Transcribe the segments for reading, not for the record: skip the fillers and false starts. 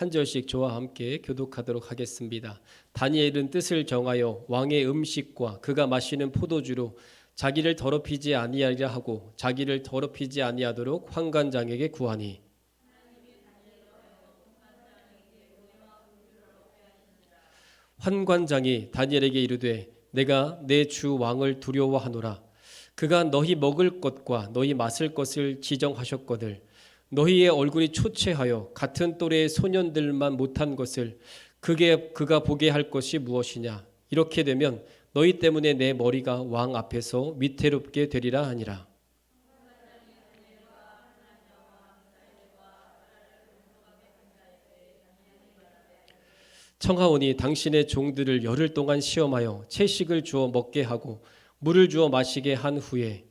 한 절씩 저와 함께 교독하도록 하겠습니다. 다니엘은 뜻을 정하여 왕의 음식과 그가 마시는 포도주로 자기를 더럽히지 아니하리라 하고 자기를 더럽히지 아니하도록 환관장에게 구하니, 환관장이 다니엘에게 이르되 내가 내 주 왕을 두려워하노라. 그가 너희 먹을 것과 너희 마실 것을 지정하셨거늘 너희의 얼굴이 초췌하여 같은 또래의 소년들만 못한 것을 그가 보게 할 것이 무엇이냐. 이렇게 되면 너희 때문에 내 머리가 왕 앞에서 위태롭게 되리라 하니라. 청하오니 당신의 종들을 열흘 동안 시험하여 채식을 주어 먹게 하고 물을 주어 마시게 한 후에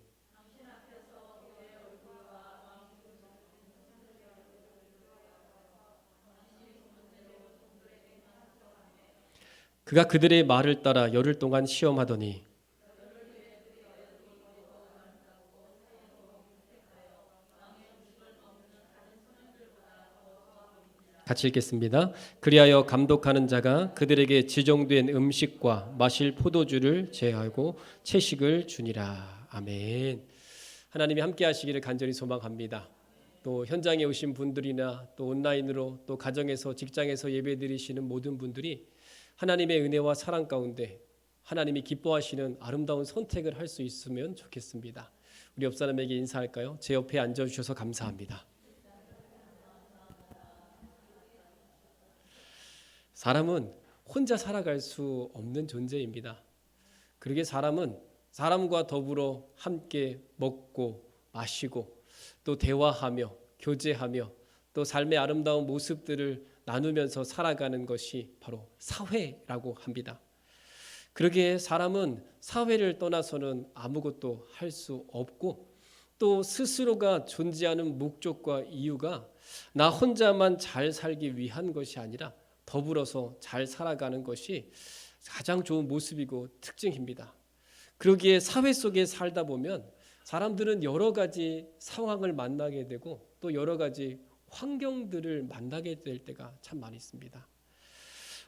그가 그들의 말을 따라 열흘 동안 시험하더니, 같이 읽겠습니다. 그리하여 감독하는 자가 그들에게 지정된 음식과 마실 포도주를 제하고 채식을 주니라. 아멘. 하나님이 함께 하시기를 간절히 소망합니다. 또 현장에 오신 분들이나 또 온라인으로 또 가정에서 직장에서 예배드리시는 모든 분들이 하나님의 은혜와 사랑 가운데 하나님이 기뻐하시는 아름다운 선택을 할 수 있으면 좋겠습니다. 우리 옆 사람에게 인사할까요? 제 옆에 앉아주셔서 감사합니다. 사람은 혼자 살아갈 수 없는 존재입니다. 그러게 사람은 사람과 더불어 함께 먹고 마시고 또 대화하며 교제하며 또 삶의 아름다운 모습들을 나누면서 살아가는 것이 바로 사회라고 합니다. 그러기에 사람은 사회를 떠나서는 아무것도 할 수 없고 또 스스로가 존재하는 목적과 이유가 나 혼자만 잘 살기 위한 것이 아니라 더불어서 잘 살아가는 것이 가장 좋은 모습이고 특징입니다. 그러기에 사회 속에 살다 보면 사람들은 여러 가지 상황을 만나게 되고 또 여러 가지 환경들을 만나게 될 때가 참 많이 있습니다.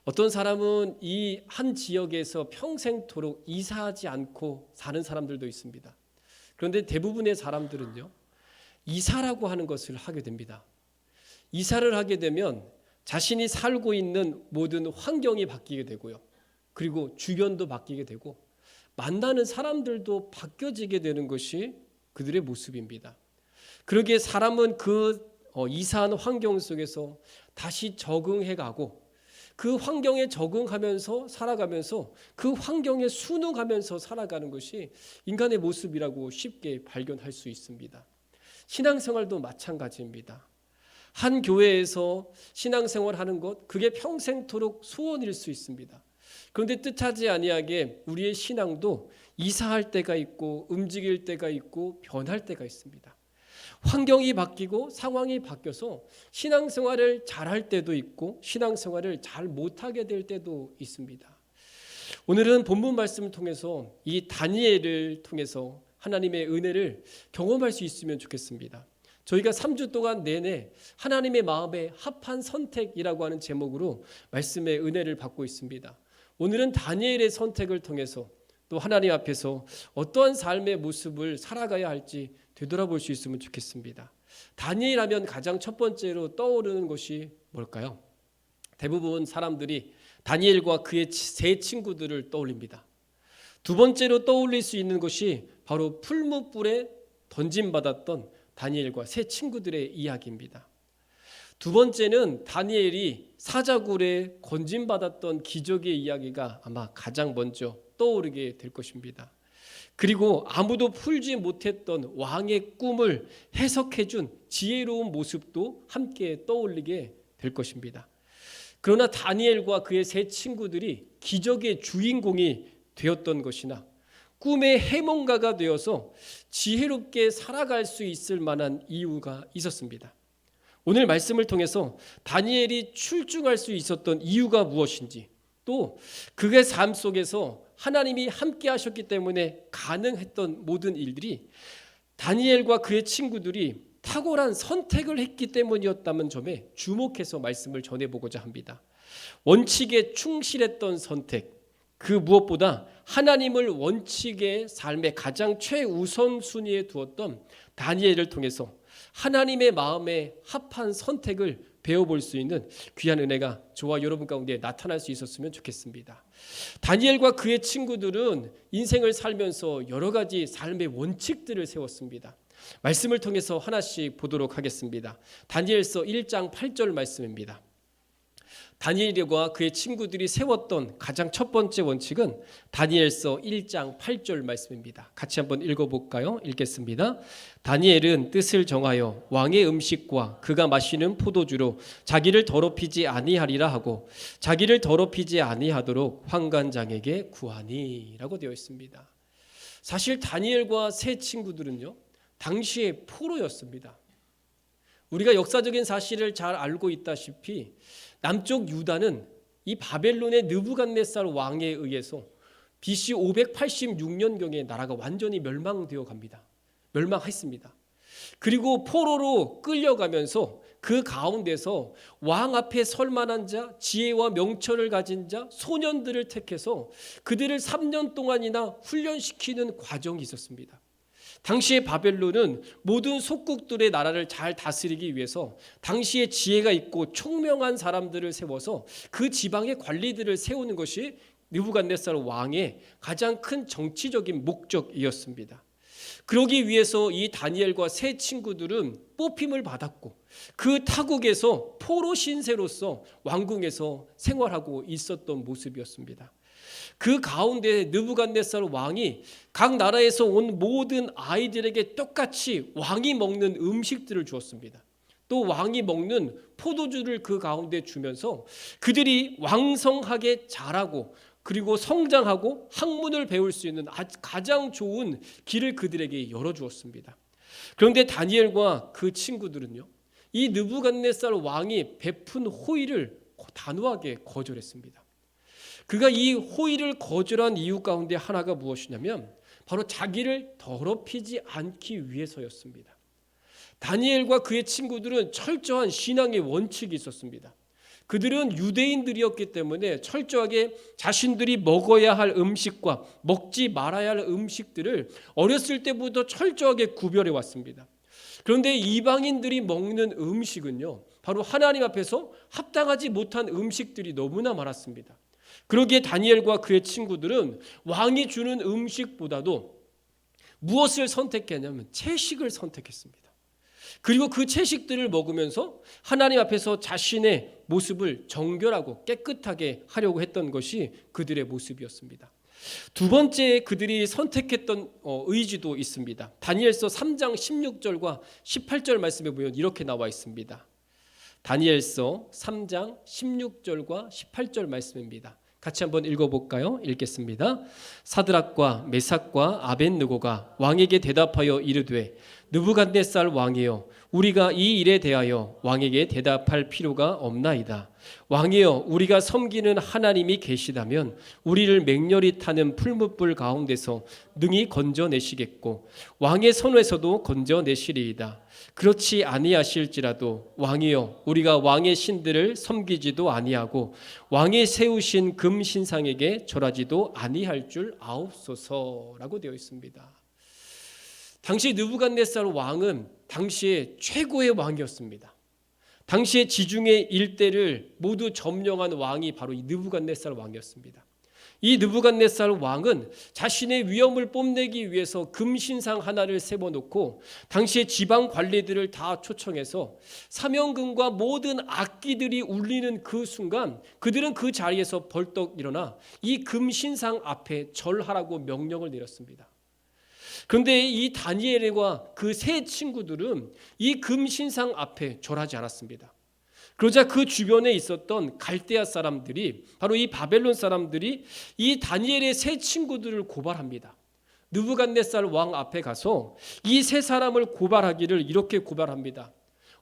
어떤 사람은 이 한 지역에서 평생토록 이사하지 않고 사는 사람들도 있습니다. 그런데 대부분의 사람들은요, 이사라고 하는 것을 하게 됩니다. 이사를 하게 되면 자신이 살고 있는 모든 환경이 바뀌게 되고요. 그리고 주변도 바뀌게 되고 만나는 사람들도 바뀌어지게 되는 것이 그들의 모습입니다. 그러기에 사람은 그 이사한 환경 속에서 다시 적응해 가고 그 환경에 적응하면서 살아가면서 그 환경에 순응하면서 살아가는 것이 인간의 모습이라고 쉽게 발견할 수 있습니다. 신앙생활도 마찬가지입니다. 한 교회에서 신앙생활하는 것, 그게 평생토록 소원일 수 있습니다. 그런데 뜻하지 아니하게 우리의 신앙도 이사할 때가 있고 움직일 때가 있고 변할 때가 있습니다. 환경이 바뀌고 상황이 바뀌어서 신앙생활을 잘할 때도 있고 신앙생활을 잘 못하게 될 때도 있습니다. 오늘은 본문 말씀을 통해서 이 다니엘을 통해서 하나님의 은혜를 경험할 수 있으면 좋겠습니다. 저희가 3주 동안 내내 하나님의 마음에 합한 선택이라고 하는 제목으로 말씀의 은혜를 받고 있습니다. 오늘은 다니엘의 선택을 통해서 또 하나님 앞에서 어떠한 삶의 모습을 살아가야 할지 되돌아볼 수 있으면 좋겠습니다. 다니엘 하면 가장 첫 번째로 떠오르는 것이 뭘까요? 대부분 사람들이 다니엘과 그의 세 친구들을 떠올립니다. 두 번째로 떠올릴 수 있는 것이 바로 풀무불에 던짐받았던 다니엘과 세 친구들의 이야기입니다. 두 번째는 다니엘이 사자굴에 건짐받았던 기적의 이야기가 아마 가장 먼저 떠오르게 될 것입니다. 그리고 아무도 풀지 못했던 왕의 꿈을 해석해준 지혜로운 모습도 함께 떠올리게 될 것입니다. 그러나 다니엘과 그의 세 친구들이 기적의 주인공이 되었던 것이나 꿈의 해몽가가 되어서 지혜롭게 살아갈 수 있을 만한 이유가 있었습니다. 오늘 말씀을 통해서 다니엘이 출중할 수 있었던 이유가 무엇인지, 또 그의 삶 속에서 하나님이 함께 하셨기 때문에 가능했던 모든 일들이 다니엘과 그의 친구들이 탁월한 선택을 했기 때문이었다는 점에 주목해서 말씀을 전해보고자 합니다. 원칙에 충실했던 선택, 그 무엇보다 하나님을 원칙의 삶의 가장 최우선 순위에 두었던 다니엘을 통해서 하나님의 마음에 합한 선택을 배워볼 수 있는 귀한 은혜가 저와 여러분 가운데 나타날 수 있었으면 좋겠습니다. 다니엘과 그의 친구들은 인생을 살면서 여러 가지 삶의 원칙들을 세웠습니다. 말씀을 통해서 하나씩 보도록 하겠습니다. 다니엘서 1장 8절 말씀입니다. 다니엘과 그의 친구들이 세웠던 가장 첫 번째 원칙은 다니엘서 1장 8절 말씀입니다. 같이 한번 읽어볼까요? 읽겠습니다. 다니엘은 뜻을 정하여 왕의 음식과 그가 마시는 포도주로 자기를 더럽히지 아니하리라 하고 자기를 더럽히지 아니하도록 환관장에게 구하니 라고 되어 있습니다. 사실 다니엘과 세 친구들은요, 당시에 포로였습니다. 우리가 역사적인 사실을 잘 알고 있다시피 남쪽 유다는 이 바벨론의 느부갓네살 왕에 의해서 BC 586년경에 나라가 완전히 멸망되어 갑니다. 멸망했습니다. 그리고 포로로 끌려가면서 그 가운데서 왕 앞에 설 만한 자, 지혜와 명철을 가진 자, 소년들을 택해서 그들을 3년 동안이나 훈련시키는 과정이 있었습니다. 당시의 바벨론은 모든 속국들의 나라를 잘 다스리기 위해서 당시에 지혜가 있고 총명한 사람들을 세워서 그 지방의 관리들을 세우는 것이 느부갓네살 왕의 가장 큰 정치적인 목적이었습니다. 그러기 위해서 이 다니엘과 세 친구들은 뽑힘을 받았고 그 타국에서 포로 신세로서 왕궁에서 생활하고 있었던 모습이었습니다. 그 가운데 느부갓네살 왕이 각 나라에서 온 모든 아이들에게 똑같이 왕이 먹는 음식들을 주었습니다. 또 왕이 먹는 포도주를 그 가운데 주면서 그들이 왕성하게 자라고 그리고 성장하고 학문을 배울 수 있는 가장 좋은 길을 그들에게 열어주었습니다. 그런데 다니엘과 그 친구들은요, 이 느부갓네살 왕이 베푼 호의를 단호하게 거절했습니다. 그가 이 호의를 거절한 이유 가운데 하나가 무엇이냐면 바로 자기를 더럽히지 않기 위해서였습니다. 다니엘과 그의 친구들은 철저한 신앙의 원칙이 있었습니다. 그들은 유대인들이었기 때문에 철저하게 자신들이 먹어야 할 음식과 먹지 말아야 할 음식들을 어렸을 때부터 철저하게 구별해 왔습니다. 그런데 이방인들이 먹는 음식은요, 바로 하나님 앞에서 합당하지 못한 음식들이 너무나 많았습니다. 그러기에 다니엘과 그의 친구들은 왕이 주는 음식보다도 무엇을 선택했냐면 채식을 선택했습니다. 그리고 그 채식들을 먹으면서 하나님 앞에서 자신의 모습을 정결하고 깨끗하게 하려고 했던 것이 그들의 모습이었습니다. 두 번째 그들이 선택했던 의지도 있습니다. 다니엘서 3장 16절과 18절 말씀에 보면 이렇게 나와 있습니다. 다니엘서 3장 16절과 18절 말씀입니다. 같이 한번 읽어볼까요? 읽겠습니다. 사드락과 메삭과 아벳느고가 왕에게 대답하여 이르되 느부갓네살 왕이여, 우리가 이 일에 대하여 왕에게 대답할 필요가 없나이다. 왕이여, 우리가 섬기는 하나님이 계시다면 우리를 맹렬히 타는 풀무불 가운데서 능히 건져내시겠고 왕의 손에서도 건져내시리이다. 그렇지 아니하실지라도 왕이여, 우리가 왕의 신들을 섬기지도 아니하고 왕이 세우신 금 신상에게 절하지도 아니할 줄 아옵소서라고 되어 있습니다. 당시 느부갓네살 왕은 당시의 최고의 왕이었습니다. 당시의 지중해 일대를 모두 점령한 왕이 바로 이 느부갓네살 왕이었습니다. 이 느부갓네살 왕은 자신의 위엄을 뽐내기 위해서 금신상 하나를 세워놓고 당시의 지방 관리들을 다 초청해서 사명금과 모든 악기들이 울리는 그 순간 그들은 그 자리에서 벌떡 일어나 이 금신상 앞에 절하라고 명령을 내렸습니다. 그런데 이 다니엘과 그 세 친구들은 이 금신상 앞에 절하지 않았습니다. 그러자 그 주변에 있었던 갈대아 사람들이, 바로 이 바벨론 사람들이 이 다니엘의 세 친구들을 고발합니다. 느부갓네살 왕 앞에 가서 이 세 사람을 고발하기를 이렇게 고발합니다.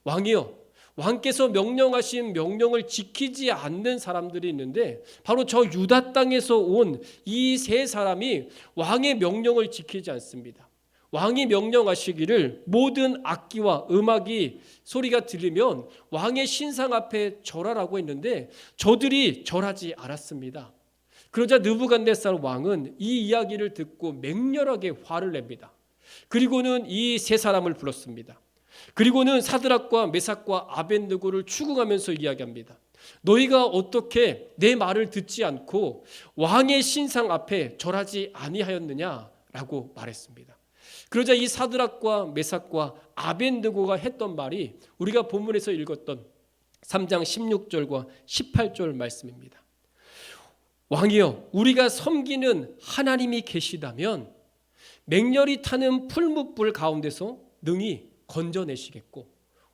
왕이여, 왕께서 명령하신 명령을 지키지 않는 사람들이 있는데 바로 저 유다 땅에서 온 이 세 사람이 왕의 명령을 지키지 않습니다. 왕이 명령하시기를 모든 악기와 음악이 소리가 들리면 왕의 신상 앞에 절하라고 했는데 저들이 절하지 않았습니다. 그러자 느부갓네살 왕은 이 이야기를 듣고 맹렬하게 화를 냅니다. 그리고는 이 세 사람을 불렀습니다. 그리고는 사드락과 메삭과 아벳느고를 추궁하면서 이야기합니다. 너희가 어떻게 내 말을 듣지 않고 왕의 신상 앞에 절하지 아니하였느냐라고 말했습니다. 그러자 이 사드락과 메삭과 아벳느고가 했던 말이 우리가 본문에서 읽었던 3장 16절과 18절 말씀입니다. 왕이여, 우리가 섬기는 하나님이 계시다면 맹렬히 타는 풀무불 가운데서 능히 건져내시겠고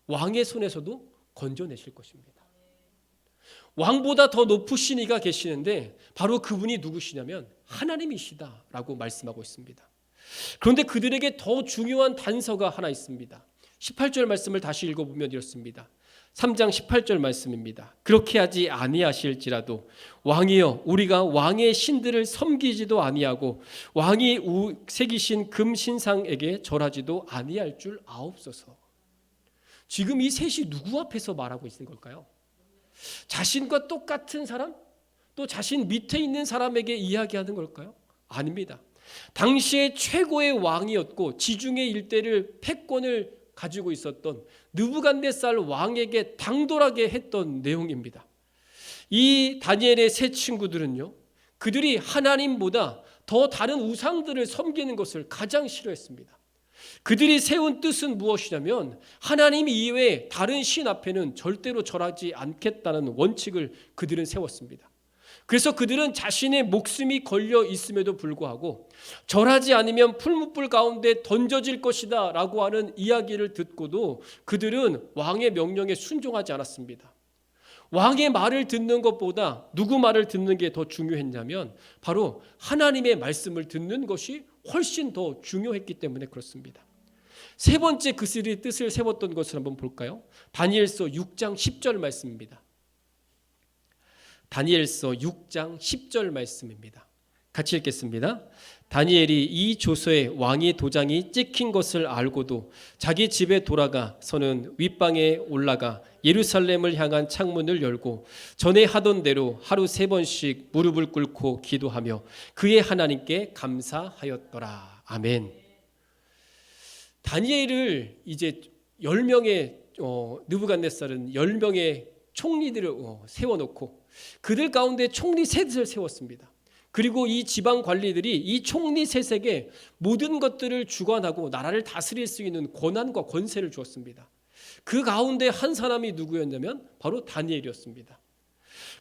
왕의 손에서도 건져내실 것입니다. 왕보다 더 높으신 이가 계시는데 바로 그분이 누구시냐면 하나님이시다라고 말씀하고 있습니다. 그런데 그들에게 더 중요한 단서가 하나 있습니다. 18절 말씀을 다시 읽어보면 이렇습니다. 3장 18절 말씀입니다. 그렇게 하지 아니하실지라도 왕이여, 우리가 왕의 신들을 섬기지도 아니하고 왕이 새기신 금신상에게 절하지도 아니할 줄 아옵소서. 지금 이 셋이 누구 앞에서 말하고 있는 걸까요? 자신과 똑같은 사람? 또 자신 밑에 있는 사람에게 이야기하는 걸까요? 아닙니다. 당시에 최고의 왕이었고 지중해 일대를 패권을 가지고 있었던 느부갓네살 왕에게 당돌하게 했던 내용입니다. 이 다니엘의 세 친구들은요, 그들이 하나님보다 더 다른 우상들을 섬기는 것을 가장 싫어했습니다. 그들이 세운 뜻은 무엇이냐면 하나님 이외에 다른 신 앞에는 절대로 절하지 않겠다는 원칙을 그들은 세웠습니다. 그래서 그들은 자신의 목숨이 걸려 있음에도 불구하고 절하지 않으면 풀무불 가운데 던져질 것이다 라고 하는 이야기를 듣고도 그들은 왕의 명령에 순종하지 않았습니다. 왕의 말을 듣는 것보다 누구 말을 듣는 게 더 중요했냐면 바로 하나님의 말씀을 듣는 것이 훨씬 더 중요했기 때문에 그렇습니다. 세 번째 그들이 뜻을 세웠던 것을 한번 볼까요? 다니엘서 6장 10절 말씀입니다. 다니엘서 6장 10절 말씀입니다. 같이 읽겠습니다. 다니엘이 이 조서에 왕의 도장이 찍힌 것을 알고도 자기 집에 돌아가서는 윗방에 올라가 예루살렘을 향한 창문을 열고 전에 하던 대로 하루 3번씩 무릎을 꿇고 기도하며 그의 하나님께 감사하였더라. 아멘. 다니엘을 이제 10명의 느부갓네살은 10명의 총리들을 세워놓고 그들 가운데 총리 셋을 세웠습니다. 그리고 이 지방 관리들이 이 총리 셋에게 모든 것들을 주관하고 나라를 다스릴 수 있는 권한과 권세를 주었습니다. 그 가운데 한 사람이 누구였냐면 바로 다니엘이었습니다.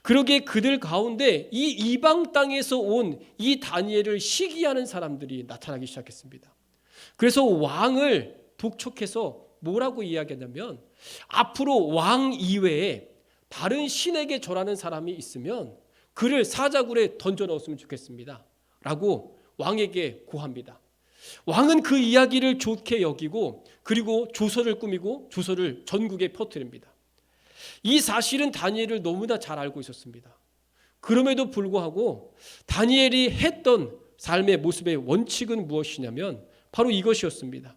그러기에 그들 가운데 이 이방 땅에서 온 이 다니엘을 시기하는 사람들이 나타나기 시작했습니다. 그래서 왕을 독촉해서 뭐라고 이야기하냐면 앞으로 왕 이외에 다른 신에게 절하는 사람이 있으면 그를 사자굴에 던져 넣었으면 좋겠습니다 라고 왕에게 고합니다. 왕은 그 이야기를 좋게 여기고 그리고 조서를 꾸미고 조서를 전국에 퍼뜨립니다. 이 사실은 다니엘을 너무나 잘 알고 있었습니다. 그럼에도 불구하고 다니엘이 했던 삶의 모습의 원칙은 무엇이냐면 바로 이것이었습니다.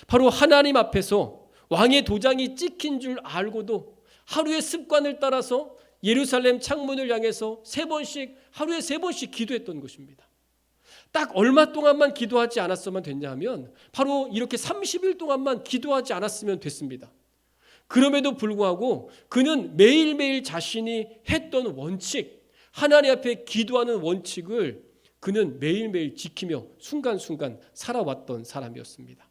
바로 하나님 앞에서 왕의 도장이 찍힌 줄 알고도 하루의 습관을 따라서 예루살렘 창문을 향해서 3번씩 하루에 3번씩 기도했던 것입니다. 딱 얼마 동안만 기도하지 않았으면 됐냐 하면 바로 이렇게 30일 동안만 기도하지 않았으면 됐습니다. 그럼에도 불구하고 그는 매일매일 자신이 했던 원칙, 하나님 앞에 기도하는 원칙을 그는 매일매일 지키며 순간순간 살아왔던 사람이었습니다.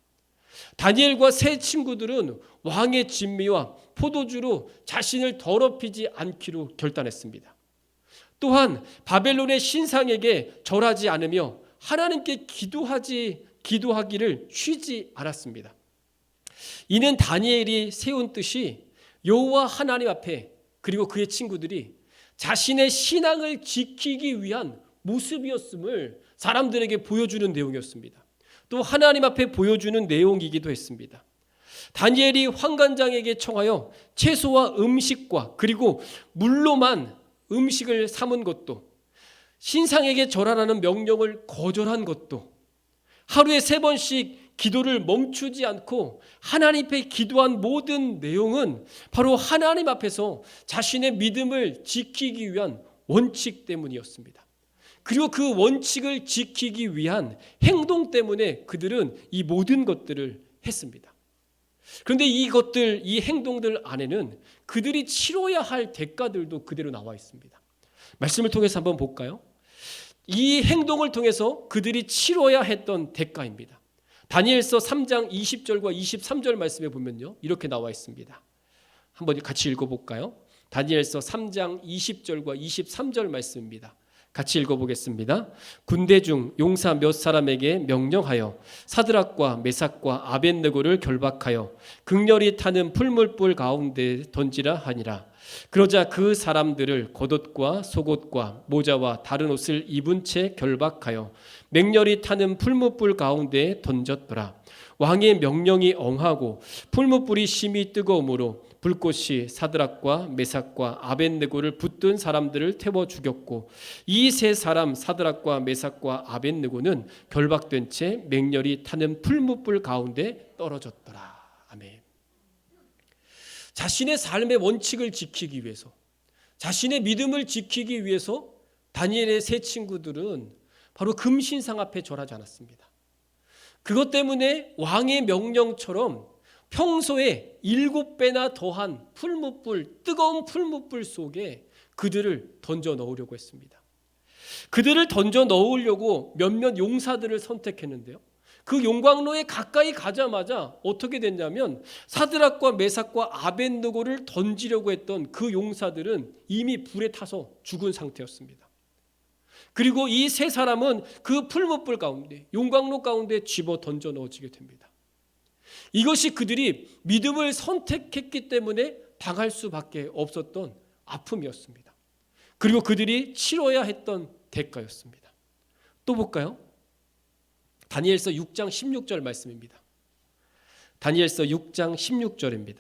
다니엘과 세 친구들은 왕의 진미와 포도주로 자신을 더럽히지 않기로 결단했습니다. 또한 바벨론의 신상에게 절하지 않으며 하나님께 기도하기를 쉬지 않았습니다. 이는 다니엘이 세운 뜻이 여호와 하나님 앞에 그리고 그의 친구들이 자신의 신앙을 지키기 위한 모습이었음을 사람들에게 보여주는 내용이었습니다. 또 하나님 앞에 보여주는 내용이기도 했습니다. 다니엘이 환관장에게 청하여 채소와 음식과 그리고 물로만 음식을 삼은 것도, 신상에게 절하라는 명령을 거절한 것도, 하루에 3번씩 기도를 멈추지 않고 하나님 앞에 기도한 모든 내용은 바로 하나님 앞에서 자신의 믿음을 지키기 위한 원칙 때문이었습니다. 그리고 그 원칙을 지키기 위한 행동 때문에 그들은 이 모든 것들을 했습니다. 그런데 이 행동들 안에는 그들이 치러야 할 대가들도 그대로 나와 있습니다. 말씀을 통해서 한번 볼까요? 이 행동을 통해서 그들이 치러야 했던 대가입니다. 다니엘서 3장 20절과 23절 말씀에 보면요, 이렇게 나와 있습니다. 한번 같이 읽어볼까요? 다니엘서 3장 20절과 23절 말씀입니다. 같이 읽어보겠습니다. 군대 중 용사 몇 사람에게 명령하여 사드락과 메삭과 아벳느고를 결박하여 극렬히 타는 풀물불 가운데 던지라 하니라. 그러자 그 사람들을 겉옷과 속옷과 모자와 다른 옷을 입은 채 결박하여 맹렬히 타는 풀무불 가운데 던졌더라. 왕의 명령이 엉하고 풀무불이 심히 뜨거우므로 불꽃이 사드락과 메삭과 아벳느고를 붙든 사람들을 태워 죽였고 이 세 사람 사드락과 메삭과 아벳느고는 결박된 채 맹렬히 타는 풀무불 가운데 떨어졌더라. 아멘. 자신의 삶의 원칙을 지키기 위해서, 자신의 믿음을 지키기 위해서 다니엘의 세 친구들은 바로 금신상 앞에 절하지 않았습니다. 그것 때문에 왕의 명령처럼 평소에 7배나 더한 풀무불, 뜨거운 풀무불 속에 그들을 던져 넣으려고 했습니다. 그들을 던져 넣으려고 몇몇 용사들을 선택했는데요. 그 용광로에 가까이 가자마자 어떻게 됐냐면 사드락과 메삭과 아벳느고를 던지려고 했던 그 용사들은 이미 불에 타서 죽은 상태였습니다. 그리고 이 세 사람은 그 풀무불 가운데, 용광로 가운데 집어 던져 넣어지게 됩니다. 이것이 그들이 믿음을 선택했기 때문에 당할 수밖에 없었던 아픔이었습니다. 그리고 그들이 치러야 했던 대가였습니다. 또 볼까요? 다니엘서 6장 16절 말씀입니다. 다니엘서 6장 16절입니다.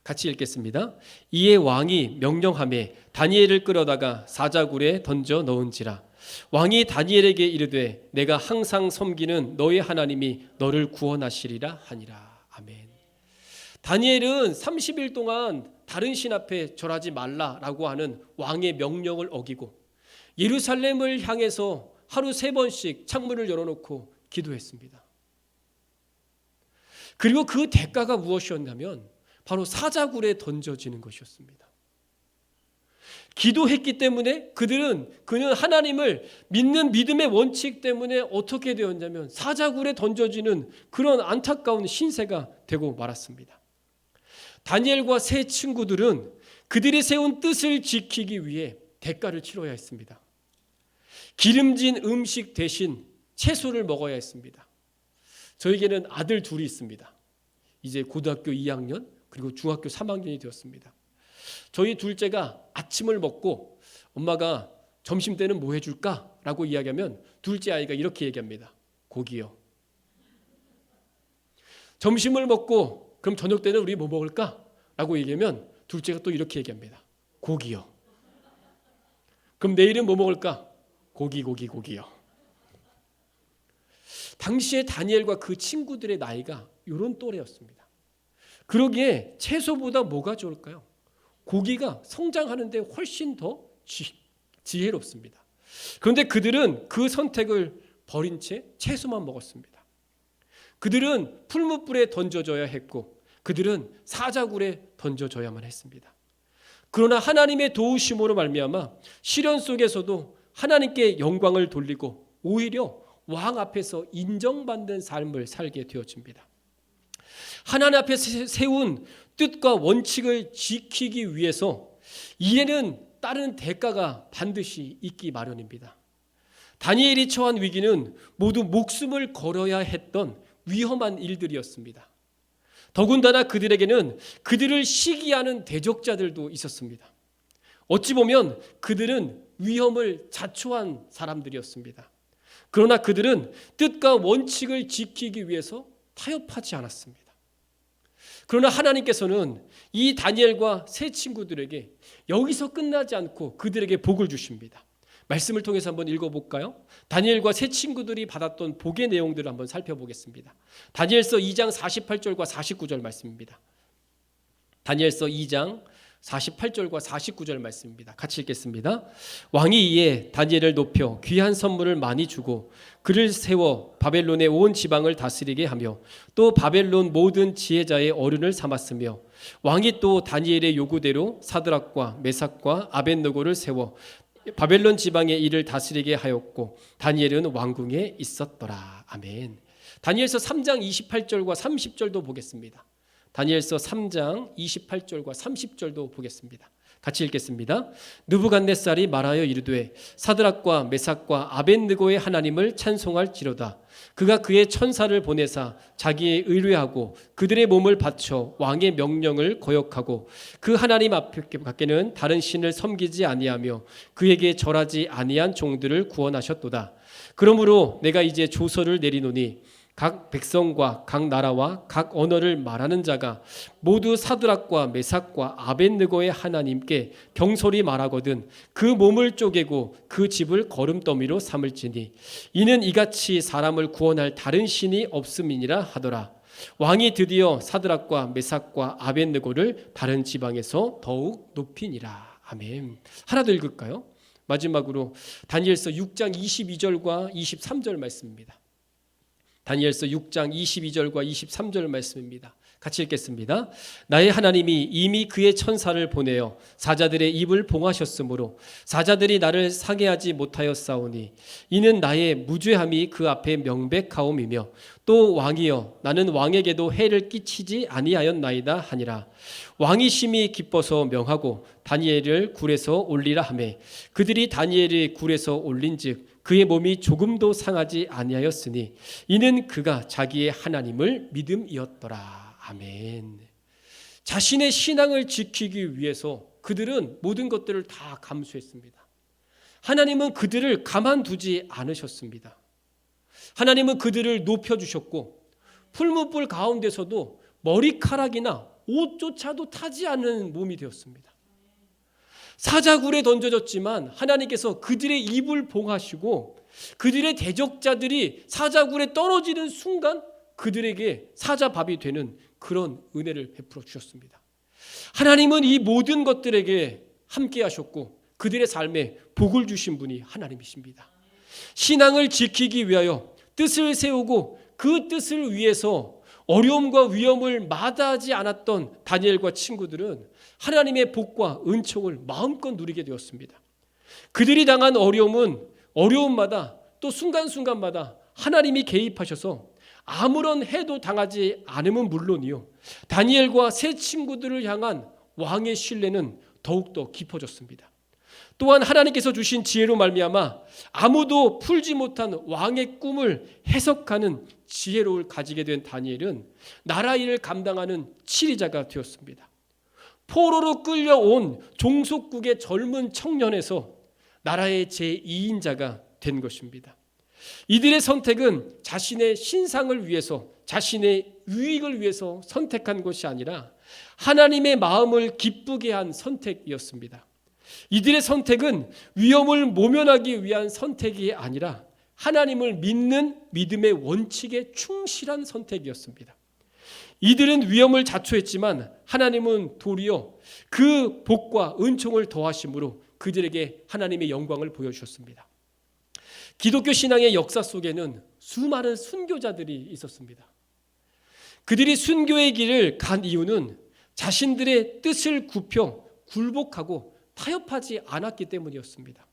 같이 읽겠습니다. 이에 왕이 명령하매 다니엘을 끌어다가 사자굴에 던져 넣은지라. 왕이 다니엘에게 이르되 내가 항상 섬기는 너의 하나님이 너를 구원하시리라 하니라. 아멘. 다니엘은 30일 동안 다른 신 앞에 절하지 말라라고 하는 왕의 명령을 어기고 예루살렘을 향해서 하루 3번씩 창문을 열어놓고 기도했습니다. 그리고 그 대가가 무엇이었냐면 바로 사자굴에 던져지는 것이었습니다. 기도했기 때문에 그는 하나님을 믿는 믿음의 원칙 때문에 어떻게 되었냐면 사자굴에 던져지는 그런 안타까운 신세가 되고 말았습니다. 다니엘과 세 친구들은 그들이 세운 뜻을 지키기 위해 대가를 치러야 했습니다. 기름진 음식 대신 채소를 먹어야 했습니다. 저에게는 아들 둘이 있습니다. 이제 고등학교 2학년 그리고 중학교 3학년이 되었습니다. 저희 둘째가 아침을 먹고 엄마가 점심 때는 뭐 해줄까? 라고 이야기하면 둘째 아이가 이렇게 얘기합니다. 고기요. 점심을 먹고 그럼 저녁 때는 우리 뭐 먹을까? 라고 얘기하면 둘째가 또 이렇게 얘기합니다. 고기요. 그럼 내일은 뭐 먹을까? 고기요. 당시에 다니엘과 그 친구들의 나이가 이런 또래였습니다. 그러기에 채소보다 뭐가 좋을까요? 고기가 성장하는데 훨씬 더 지혜롭습니다. 그런데 그들은 그 선택을 버린 채 채소만 먹었습니다. 그들은 풀무불에 던져져야 했고 그들은 사자굴에 던져져야만 했습니다. 그러나 하나님의 도우심으로 말미암아 시련 속에서도 하나님께 영광을 돌리고 오히려 왕 앞에서 인정받는 삶을 살게 되어집니다. 하나님 앞에 세운 뜻과 원칙을 지키기 위해서 이에는 따르는 대가가 반드시 있기 마련입니다. 다니엘이 처한 위기는 모두 목숨을 걸어야 했던 위험한 일들이었습니다. 더군다나 그들에게는 그들을 시기하는 대적자들도 있었습니다. 어찌 보면 그들은 위험을 자초한 사람들이었습니다. 그러나 그들은 뜻과 원칙을 지키기 위해서 타협하지 않았습니다. 그러나 하나님께서는 이 다니엘과 세 친구들에게 여기서 끝나지 않고 그들에게 복을 주십니다. 말씀을 통해서 한번 읽어볼까요? 다니엘과 세 친구들이 받았던 복의 내용들을 한번 살펴보겠습니다. 다니엘서 2장 48절과 49절 말씀입니다. 다니엘서 2장 48절과 49절 말씀입니다. 같이 읽겠습니다. 왕이 이에 다니엘을 높여 귀한 선물을 많이 주고 그를 세워 바벨론의 온 지방을 다스리게 하며 또 바벨론 모든 지혜자의 어른을 삼았으며 왕이 또 다니엘의 요구대로 사드락과 메삭과 아벳느고를 세워 바벨론 지방의 일을 다스리게 하였고 다니엘은 왕궁에 있었더라. 아멘. 다니엘서 3장 28절과 30절도 보겠습니다. 다니엘서 3장 28절과 30절도 보겠습니다. 같이 읽겠습니다. 느부갓네살이 말하여 이르되 사드락과 메삭과 아벳느고의 하나님을 찬송할지로다. 그가 그의 천사를 보내사 자기의 의뢰하고 그들의 몸을 바쳐 왕의 명령을 거역하고 그 하나님 밖에는 다른 신을 섬기지 아니하며 그에게 절하지 아니한 종들을 구원하셨도다. 그러므로 내가 이제 조서를 내리노니 각 백성과 각 나라와 각 언어를 말하는 자가 모두 사드락과 메삭과 아벳느고의 하나님께 경솔히 말하거든 그 몸을 쪼개고 그 집을 거름더미로 삼을지니 이는 이같이 사람을 구원할 다른 신이 없음이니라 하더라. 왕이 드디어 사드락과 메삭과 아벳느고를 다른 지방에서 더욱 높이니라. 아멘. 하나 더 읽을까요? 마지막으로 다니엘서 6장 22절과 23절 말씀입니다. 다니엘서 6장 22절과 23절 말씀입니다. 같이 읽겠습니다. 나의 하나님이 이미 그의 천사를 보내어 사자들의 입을 봉하셨으므로 사자들이 나를 상해하지 못하였사오니 이는 나의 무죄함이 그 앞에 명백하옴이며 또 왕이여 나는 왕에게도 해를 끼치지 아니하였나이다 하니라. 왕이 심히 기뻐서 명하고 다니엘을 굴에서 올리라 하매 그들이 다니엘이 굴에서 올린즉 그의 몸이 조금도 상하지 아니하였으니 이는 그가 자기의 하나님을 믿음이었더라. 아멘. 자신의 신앙을 지키기 위해서 그들은 모든 것들을 다 감수했습니다. 하나님은 그들을 가만두지 않으셨습니다. 하나님은 그들을 높여주셨고 풀무불 가운데서도 머리카락이나 옷조차도 타지 않는 몸이 되었습니다. 사자굴에 던져졌지만 하나님께서 그들의 입을 봉하시고 그들의 대적자들이 사자굴에 떨어지는 순간 그들에게 사자밥이 되는 그런 은혜를 베풀어 주셨습니다. 하나님은 이 모든 것들에게 함께 하셨고 그들의 삶에 복을 주신 분이 하나님이십니다. 신앙을 지키기 위하여 뜻을 세우고 그 뜻을 위해서 어려움과 위험을 마다하지 않았던 다니엘과 친구들은 하나님의 복과 은총을 마음껏 누리게 되었습니다. 그들이 당한 어려움은 어려움마다 또 순간순간마다 하나님이 개입하셔서 아무런 해도 당하지 않음은 물론이요 다니엘과 세 친구들을 향한 왕의 신뢰는 더욱더 깊어졌습니다. 또한 하나님께서 주신 지혜로 말미암아 아무도 풀지 못한 왕의 꿈을 해석하는 지혜를 가지게 된 다니엘은 나라 일을 감당하는 치리자가 되었습니다. 포로로 끌려온 종속국의 젊은 청년에서 나라의 제2인자가 된 것입니다. 이들의 선택은 자신의 신상을 위해서 자신의 유익을 위해서 선택한 것이 아니라 하나님의 마음을 기쁘게 한 선택이었습니다. 이들의 선택은 위험을 모면하기 위한 선택이 아니라 하나님을 믿는 믿음의 원칙에 충실한 선택이었습니다. 이들은 위험을 자초했지만 하나님은 도리어 그 복과 은총을 더하심으로 그들에게 하나님의 영광을 보여주셨습니다. 기독교 신앙의 역사 속에는 수많은 순교자들이 있었습니다. 그들이 순교의 길을 간 이유는 자신들의 뜻을 굽혀 굴복하고 타협하지 않았기 때문이었습니다.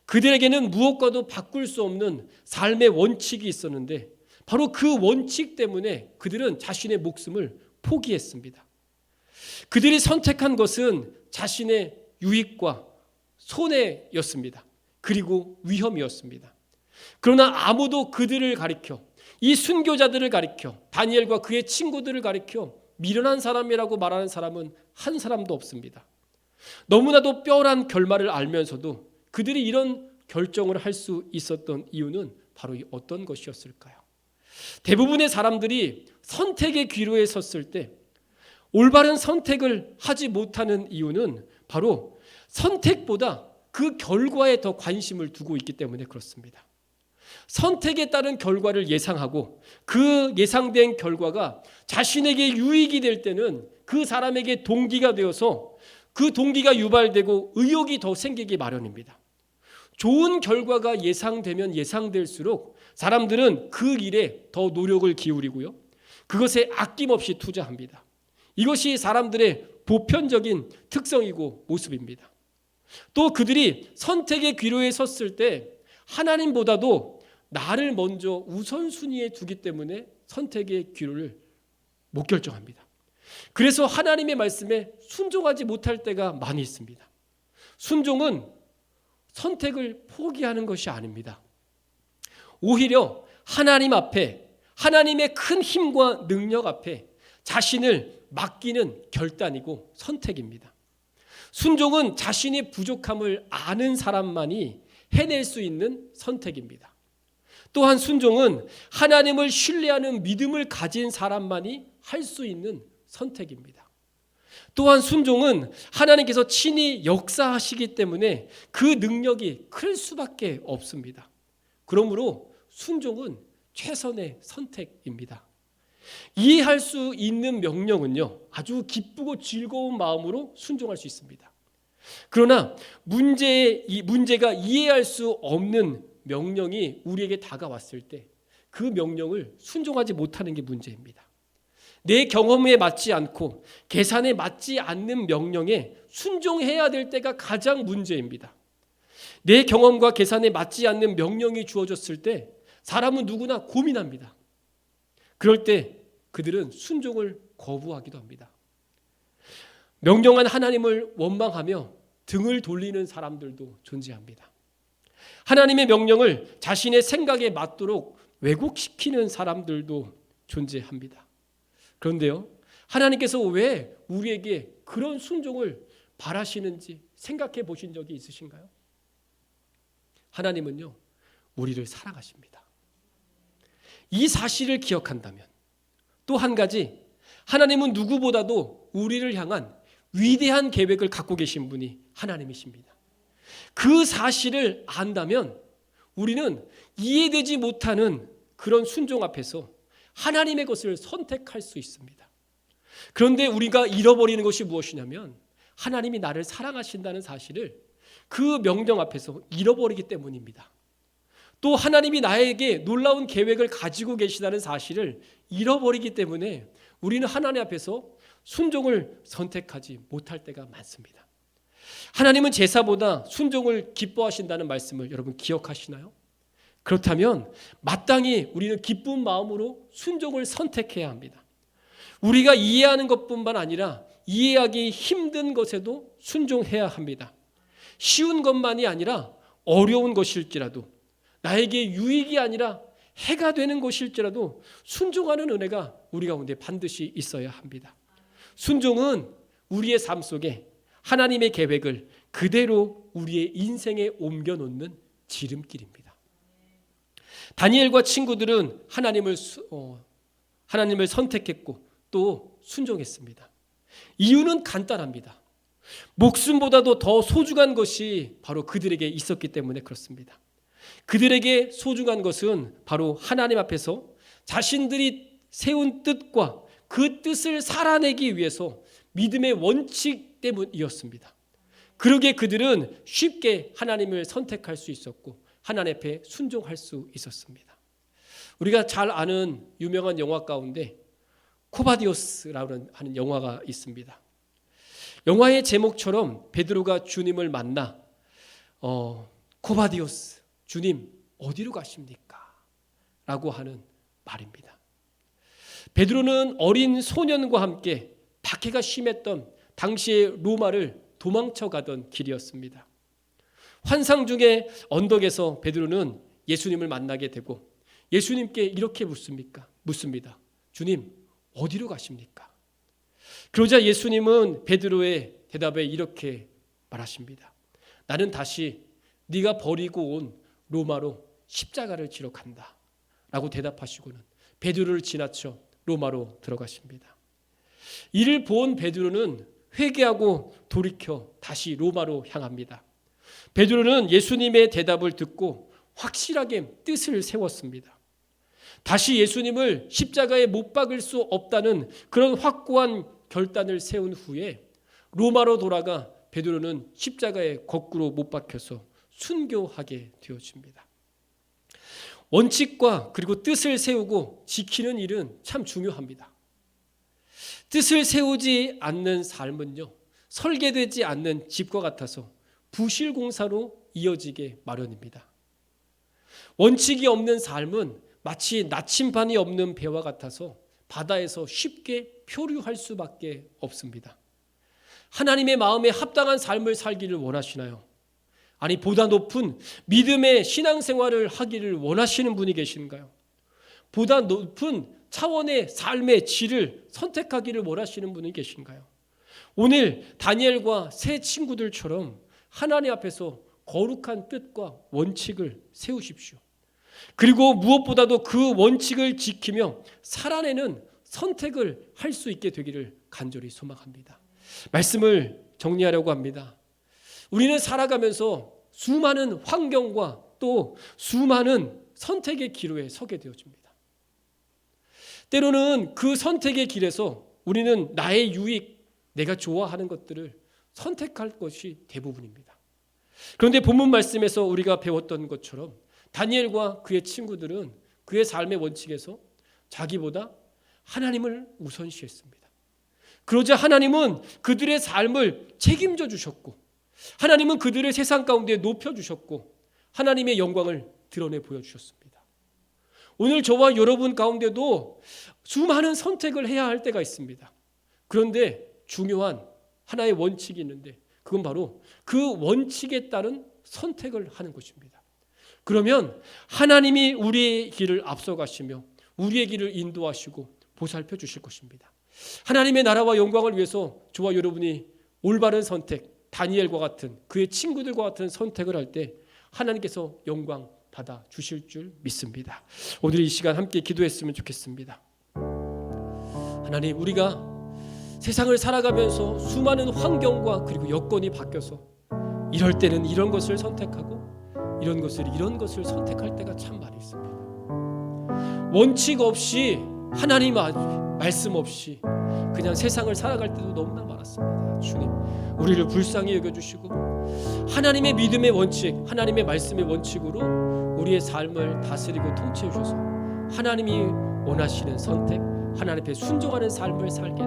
그들에게는 무엇과도 바꿀 수 없는 삶의 원칙이 있었는데 바로 그 원칙 때문에 그들은 자신의 목숨을 포기했습니다. 그들이 선택한 것은 자신의 유익과 손해였습니다. 그리고 위험이었습니다. 그러나 아무도 그들을 가리켜 이 순교자들을 가리켜 다니엘과 그의 친구들을 가리켜 미련한 사람이라고 말하는 사람은 한 사람도 없습니다. 너무나도 뼈란 결말을 알면서도 그들이 이런 결정을 할 수 있었던 이유는 바로 어떤 것이었을까요? 대부분의 사람들이 선택의 기로에 섰을 때 올바른 선택을 하지 못하는 이유는 바로 선택보다 그 결과에 더 관심을 두고 있기 때문에 그렇습니다. 선택에 따른 결과를 예상하고 그 예상된 결과가 자신에게 유익이 될 때는 그 사람에게 동기가 되어서 그 동기가 유발되고 의욕이 더 생기기 마련입니다. 좋은 결과가 예상되면 예상될수록 사람들은 그 일에 더 노력을 기울이고요. 그것에 아낌없이 투자합니다. 이것이 사람들의 보편적인 특성이고 모습입니다. 또 그들이 선택의 기로에 섰을 때 하나님보다도 나를 먼저 우선순위에 두기 때문에 선택의 기로를 못 결정합니다. 그래서 하나님의 말씀에 순종하지 못할 때가 많이 있습니다. 순종은 선택을 포기하는 것이 아닙니다. 오히려 하나님 앞에, 하나님의 큰 힘과 능력 앞에 자신을 맡기는 결단이고 선택입니다. 순종은 자신의 부족함을 아는 사람만이 해낼 수 있는 선택입니다. 또한 순종은 하나님을 신뢰하는 믿음을 가진 사람만이 할 수 있는 선택입니다. 또한 순종은 하나님께서 친히 역사하시기 때문에 그 능력이 클 수밖에 없습니다. 그러므로 순종은 최선의 선택입니다. 이해할 수 있는 명령은요, 아주 기쁘고 즐거운 마음으로 순종할 수 있습니다. 그러나 문제가 이해할 수 없는 명령이 우리에게 다가왔을 때 그 명령을 순종하지 못하는 게 문제입니다. 내 경험에 맞지 않고 계산에 맞지 않는 명령에 순종해야 될 때가 가장 문제입니다. 내 경험과 계산에 맞지 않는 명령이 주어졌을 때 사람은 누구나 고민합니다. 그럴 때 그들은 순종을 거부하기도 합니다. 명령한 하나님을 원망하며 등을 돌리는 사람들도 존재합니다. 하나님의 명령을 자신의 생각에 맞도록 왜곡시키는 사람들도 존재합니다. 그런데요, 하나님께서 왜 우리에게 그런 순종을 바라시는지 생각해 보신 적이 있으신가요? 하나님은요, 우리를 사랑하십니다. 이 사실을 기억한다면 또 한 가지, 하나님은 누구보다도 우리를 향한 위대한 계획을 갖고 계신 분이 하나님이십니다. 그 사실을 안다면 우리는 이해되지 못하는 그런 순종 앞에서 하나님의 것을 선택할 수 있습니다. 그런데 우리가 잃어버리는 것이 무엇이냐면 하나님이 나를 사랑하신다는 사실을 그 명령 앞에서 잃어버리기 때문입니다. 또 하나님이 나에게 놀라운 계획을 가지고 계시다는 사실을 잃어버리기 때문에 우리는 하나님 앞에서 순종을 선택하지 못할 때가 많습니다. 하나님은 제사보다 순종을 기뻐하신다는 말씀을 여러분 기억하시나요? 그렇다면 마땅히 우리는 기쁜 마음으로 순종을 선택해야 합니다. 우리가 이해하는 것뿐만 아니라 이해하기 힘든 것에도 순종해야 합니다. 쉬운 것만이 아니라 어려운 것일지라도, 나에게 유익이 아니라 해가 되는 것일지라도 순종하는 은혜가 우리 가운데 반드시 있어야 합니다. 순종은 우리의 삶 속에 하나님의 계획을 그대로 우리의 인생에 옮겨놓는 지름길입니다. 다니엘과 친구들은 하나님을 선택했고 또 순종했습니다. 이유는 간단합니다. 목숨보다도 더 소중한 것이 바로 그들에게 있었기 때문에 그렇습니다. 그들에게 소중한 것은 바로 하나님 앞에서 자신들이 세운 뜻과 그 뜻을 살아내기 위해서 믿음의 원칙 때문이었습니다. 그러기에 그들은 쉽게 하나님을 선택할 수 있었고 하나님 앞에 순종할 수 있었습니다. 우리가 잘 아는 유명한 영화 가운데 코바디오스라는 하는 영화가 있습니다. 영화의 제목처럼 베드로가 주님을 만나 코바디오스, 주님 어디로 가십니까? 라고 하는 말입니다. 베드로는 어린 소년과 함께 박해가 심했던 당시의 로마를 도망쳐가던 길이었습니다. 환상 중에 언덕에서 베드로는 예수님을 만나게 되고 예수님께 이렇게 묻습니다. 주님 어디로 가십니까? 그러자 예수님은 베드로의 대답에 이렇게 말하십니다. 나는 다시 네가 버리고 온 로마로 십자가를 지러 간다 라고 대답하시고는 베드로를 지나쳐 로마로 들어가십니다. 이를 본 베드로는 회개하고 돌이켜 다시 로마로 향합니다. 베드로는 예수님의 대답을 듣고 확실하게 뜻을 세웠습니다. 다시 예수님을 십자가에 못 박을 수 없다는 그런 확고한 결단을 세운 후에 로마로 돌아가 베드로는 십자가에 거꾸로 못 박혀서 순교하게 되어집니다. 원칙과 그리고 뜻을 세우고 지키는 일은 참 중요합니다. 뜻을 세우지 않는 삶은요, 설계되지 않는 집과 같아서 부실공사로 이어지게 마련입니다. 원칙이 없는 삶은 마치 나침반이 없는 배와 같아서 바다에서 쉽게 표류할 수밖에 없습니다. 하나님의 마음에 합당한 삶을 살기를 원하시나요? 아니, 보다 높은 믿음의 신앙생활을 하기를 원하시는 분이 계신가요? 보다 높은 차원의 삶의 질을 선택하기를 원하시는 분이 계신가요? 오늘 다니엘과 세 친구들처럼 하나님 앞에서 거룩한 뜻과 원칙을 세우십시오. 그리고 무엇보다도 그 원칙을 지키며 살아내는 선택을 할 수 있게 되기를 간절히 소망합니다. 말씀을 정리하려고 합니다. 우리는 살아가면서 수많은 환경과 또 수많은 선택의 기로에 서게 되어집니다. 때로는 그 선택의 길에서 우리는 나의 유익, 내가 좋아하는 것들을 선택할 것이 대부분입니다. 그런데 본문 말씀에서 우리가 배웠던 것처럼 다니엘과 그의 친구들은 그의 삶의 원칙에서 자기보다 하나님을 우선시했습니다. 그러자 하나님은 그들의 삶을 책임져 주셨고, 하나님은 그들의 세상 가운데 높여주셨고, 하나님의 영광을 드러내 보여주셨습니다. 오늘 저와 여러분 가운데도 수많은 선택을 해야 할 때가 있습니다. 그런데 중요한 하나의 원칙이 있는데 그건 바로 그 원칙에 따른 선택을 하는 것입니다. 그러면 하나님이 우리의 길을 앞서가시며 우리의 길을 인도하시고 보살펴 주실 것입니다. 하나님의 나라와 영광을 위해서 저와 여러분이 올바른 선택, 다니엘과 같은 그의 친구들과 같은 선택을 할 때 하나님께서 영광 받아 주실 줄 믿습니다. 오늘 이 시간 함께 기도했으면 좋겠습니다. 하나님, 우리가 세상을 살아가면서 수많은 환경과 그리고 여건이 바뀌어서 이럴 때는 이런 것을 선택하고 이런 것을 선택할 때가 참 많이 있습니다. 원칙 없이 하나님 말씀 없이 그냥 세상을 살아갈 때도 너무나 많았습니다. 주님, 우리를 불쌍히 여겨주시고 하나님의 믿음의 원칙, 하나님의 말씀의 원칙으로 우리의 삶을 다스리고 통치해 주셔서 하나님이 원하시는 선택, 하나님 앞에 순종하는 삶을 살게